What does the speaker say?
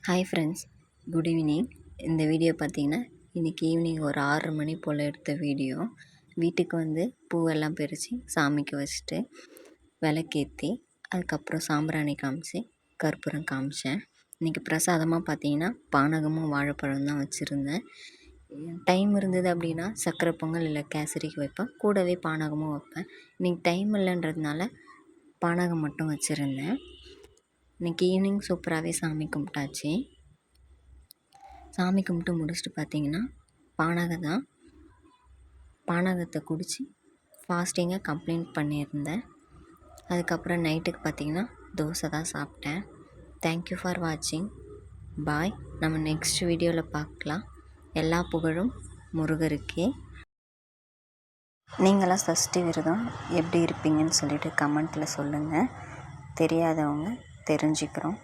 Hi friends, good evening. இந்த video பார்த்தீங்கன்னா இன்றைக்கி ஈவினிங் ஒரு 6 மணி போல் எடுத்த வீடியோ. வீட்டுக்கு வந்து பூவெல்லாம் பறித்து சாமிக்கு வச்சுட்டு விளக்கேற்றி அதுக்கப்புறம் சாம்பிராணி காமிச்சு கற்பூரம் காமிச்சேன். இன்றைக்கி பிரசாதமாக பார்த்தீங்கன்னா பானகமும் வாழைப்பழம் தான் வச்சுருந்தேன். டைம் இருந்தது அப்படின்னா சர்க்கரை பொங்கல் இல்லை கேசரிக்கு வைப்பேன், கூடவே பானகமும் வைப்பேன். இன்றைக்கி டைம் இல்லைன்றதுனால பானகம் மட்டும் வச்சுருந்தேன். இன்றைக்கி ஈவினிங் சூப்பராகவே சாமி கும்பிட்டாச்சு. சாமி கும்பிட்டு முடிச்சுட்டு பார்த்திங்கன்னா பானகத்தை குடித்து ஃபாஸ்டிங்காக கம்ப்ளீட் பண்ணியிருந்தேன். அதுக்கப்புறம் நைட்டுக்கு பார்த்திங்கன்னா தோசை தான் சாப்பிட்டேன். தேங்க்யூ ஃபார் வாட்சிங். பாய். நம்ம நெக்ஸ்ட் வீடியோவில் பார்க்கலாம். எல்லா புகழும் முருகருக்கே. நீங்களாம் சஷ்டி விரதம் எப்படி இருப்பீங்கன்னு சொல்லிட்டு கமெண்ட்டில் சொல்லுங்கள். தெரியாதவங்க தெரிஞ்சுக்கிறோம்.